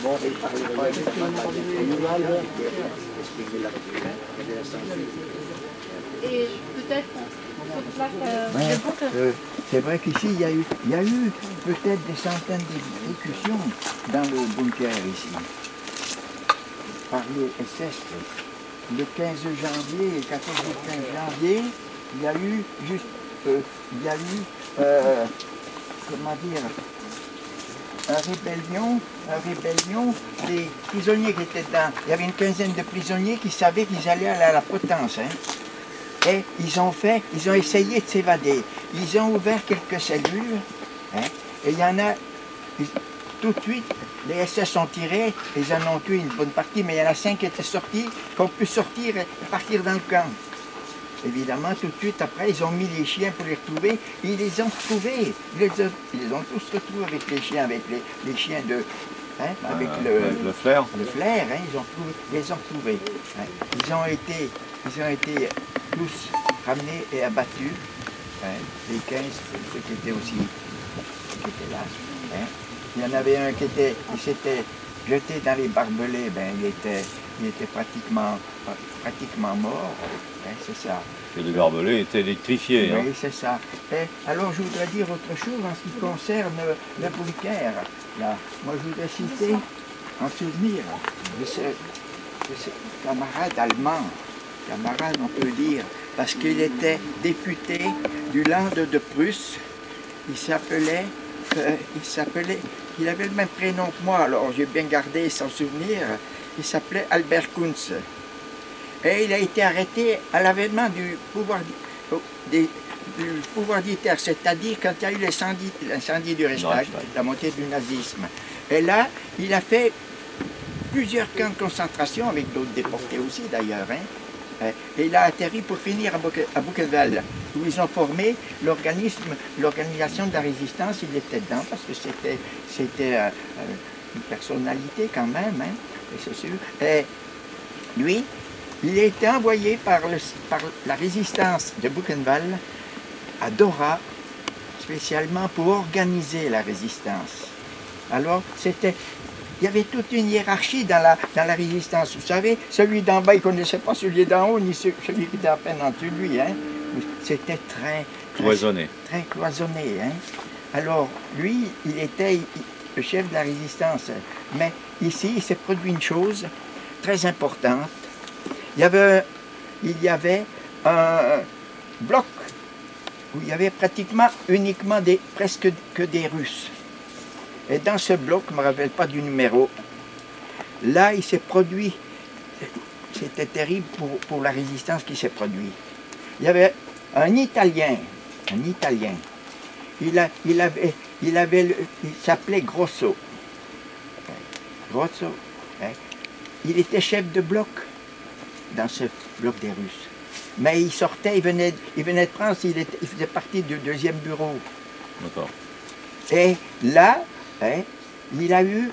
Bon, il parlait pas Et peut-être sur place, c'est vrai qu'ici, il y a eu peut-être des centaines d'exécutions dans le bunker ici, par les SS. Le 15 janvier, 14 et 15 janvier, il y a eu comment dire, une rébellion des prisonniers qui étaient dedans. Il y avait une quinzaine de prisonniers qui savaient qu'ils allaient aller à la potence. Hein. Et ils ont essayé de s'évader. Ils ont ouvert quelques cellules. Hein, et il y en a, tout de suite, les SS ont tiré, ils en ont tué une bonne partie, mais il y en a 5 qui étaient sortis, qui ont pu sortir et partir dans le camp. Évidemment, tout de suite après, ils ont mis les chiens pour les retrouver. Ils les ont retrouvés. Ils les ont tous retrouvés avec les chiens, avec les chiens de... Hein, avec le flair. Le flair, hein, ils les ont retrouvés. Hein. Ils ont été tous ramenés et abattus. Hein, les 15, ceux qui étaient aussi qui étaient là. Hein. Il y en avait un qui s'était jeté dans les barbelés, ben, il était pratiquement mort, hein, c'est ça. Et les barbelés étaient électrifiés. Oui, hein. c'est ça. Et alors je voudrais dire autre chose en ce qui concerne le bunker. Là. Moi je voudrais citer en souvenir de ce camarade allemand, camarade on peut dire, parce qu'il était député du Land de Prusse. Il avait le même prénom que moi, alors j'ai bien gardé son souvenir. Il s'appelait Albert Kunz. Et il a été arrêté à l'avènement du pouvoir militaire, c'est-à-dire quand il y a eu l'incendie du Reichstag, la montée du nazisme. Et là, il a fait plusieurs camps de concentration, avec d'autres déportés aussi d'ailleurs. Hein. Et il a atterri pour finir à Buchenwald, où ils ont formé l'organisation de la résistance. Il était dedans parce que c'était une personnalité quand même, hein, c'est sûr. Et lui, il a été envoyé par la résistance de Buchenwald à Dora, spécialement pour organiser la résistance. Alors, il y avait toute une hiérarchie dans la résistance. Vous savez, celui d'en bas, il ne connaissait pas celui d'en haut, ni celui qui était à peine en dessous de lui. Hein. C'était très cloisonné. Très cloisonné. Hein. Alors, lui, il était le chef de la résistance. Mais ici, il s'est produit une chose très importante. Il y avait un bloc où il y avait pratiquement presque que des Russes. Et dans ce bloc, je ne me rappelle pas du numéro, là, il s'est produit, c'était terrible pour la résistance qui s'est produite. Il y avait un Italien, il s'appelait Grosso. Grosso, hein. Il était chef de bloc dans ce bloc des Russes. Mais il sortait, il venait de France, il faisait partie du deuxième bureau. D'accord. Et là, hein, il a eu,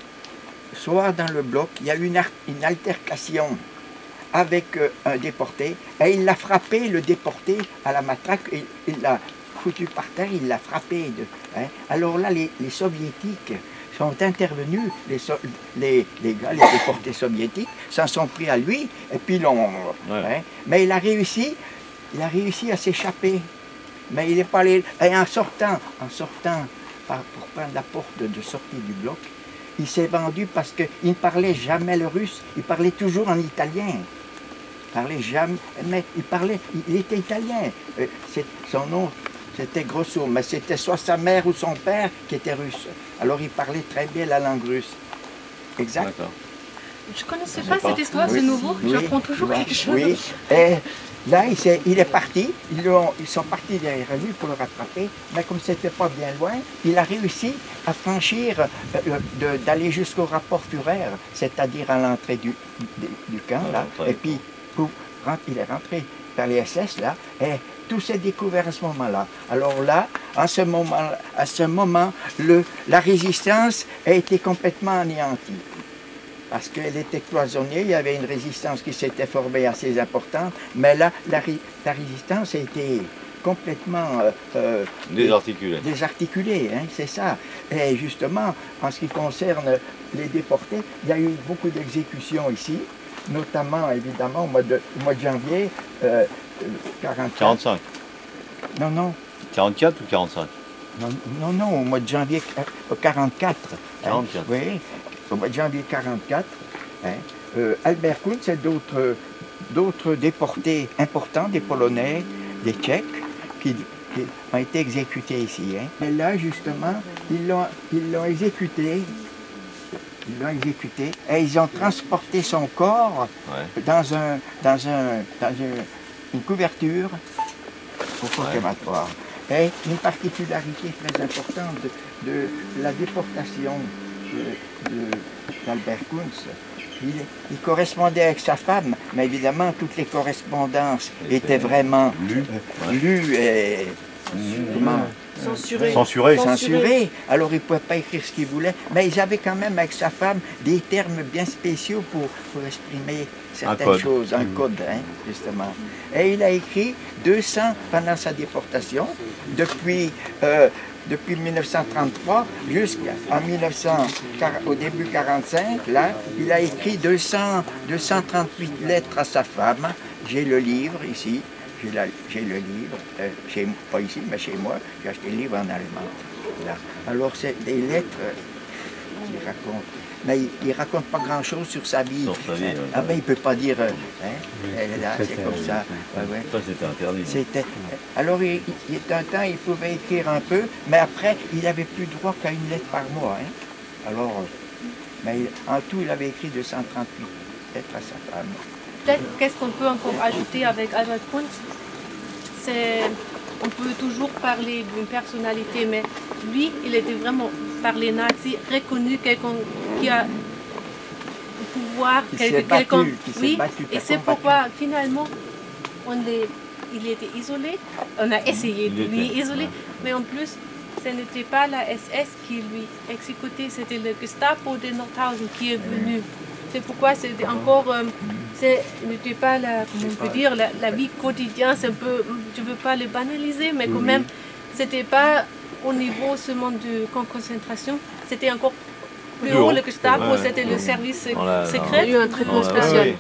soit dans le bloc, il y a eu une altercation avec un déporté, et il l'a frappé, le déporté, à la matraque, et il l'a foutu par terre, il l'a frappé. Hein. Alors là, les soviétiques sont intervenus, les déportés soviétiques s'en sont pris à lui, et puis l'ont... Ouais. Hein, mais il a réussi à s'échapper. Mais il n'est pas allé... Et en sortant pour prendre la porte de sortie du bloc, il s'est vendu parce qu'il ne parlait jamais le russe, il parlait toujours en italien. Il parlait jamais, mais il était italien. Son nom, c'était Grosso, mais c'était soit sa mère ou son père qui était russe. Alors il parlait très bien la langue russe. Exact. Je ne connaissais pas cette histoire, c'est nouveau, j'apprends toujours quelque chose. Oui, et là il est parti, ils sont partis derrière lui pour le rattraper, mais comme c'était pas bien loin, il a réussi à franchir, d'aller jusqu'au rapport Führer, c'est-à-dire à l'entrée du camp, là, et puis il est rentré par les SS, là, et tout s'est découvert à ce moment-là. Alors là, à ce moment, la résistance a été complètement anéantie. Parce qu'elle était cloisonnée, il y avait une résistance qui s'était formée assez importante, mais là, la résistance a été complètement désarticulé, hein, c'est ça. Et justement, en ce qui concerne les déportés, il y a eu beaucoup d'exécutions ici, notamment évidemment au mois de janvier 45. Non. 44 ou 45? Non, au mois de janvier 44. 44. Hein, oui, au mois de janvier 44. Hein, Albert Kuntz et d'autres déportés importants, des Polonais, des Tchèques, qui ont été exécutés ici. Hein. Et là, justement, ils l'ont exécuté. Ils l'ont exécuté et ils ont transporté son corps dans une couverture au fond crématoire. Et une particularité très importante de la déportation d'Albert Kuntz, il correspondait avec sa femme, mais évidemment toutes les correspondances étaient vraiment lues et censurées. Alors il ne pouvait pas écrire ce qu'il voulait, mais ils avaient quand même avec sa femme des termes bien spéciaux pour exprimer certaines choses, un code, hein, justement. Et il a écrit 200 pendant sa déportation, depuis 1933 au début 45, là, il a écrit 238 lettres à sa femme. J'ai le livre ici. J'ai le livre, pas ici, mais chez moi, j'ai acheté le livre en allemand. Là. Alors, c'est des lettres qu'il raconte. Mais il ne raconte pas grand-chose sur sa vie. Ah ben, il ne peut pas dire, là, c'est comme ça. Ça, c'était interdit. Alors, il y a un temps, il pouvait écrire un peu, mais après, il n'avait plus droit qu'à une lettre par mois. Hein. Alors, mais en tout, il avait écrit 238 lettres à sa femme. Peut-être qu'est-ce qu'on peut encore ajouter avec Albert Kuntz, on peut toujours parler d'une personnalité, mais lui, il était vraiment, par les nazis, reconnu quelqu'un qui a le pouvoir, quelqu'un. Oui, et c'est pourquoi finalement, il était isolé, on a essayé de lui isoler, mais en plus, ce n'était pas la SS qui lui exécutait, c'était le Gestapo de Nordhausen qui est venu. C'est pourquoi c'était encore, n'était pas comment on peut dire, la vie quotidienne, c'est un peu, je ne veux pas le banaliser, mais quand même, c'était pas au niveau seulement de camp de concentration, c'était encore plus haut, le Gestapo, c'était le service secret. Il y a eu un traitement spécial.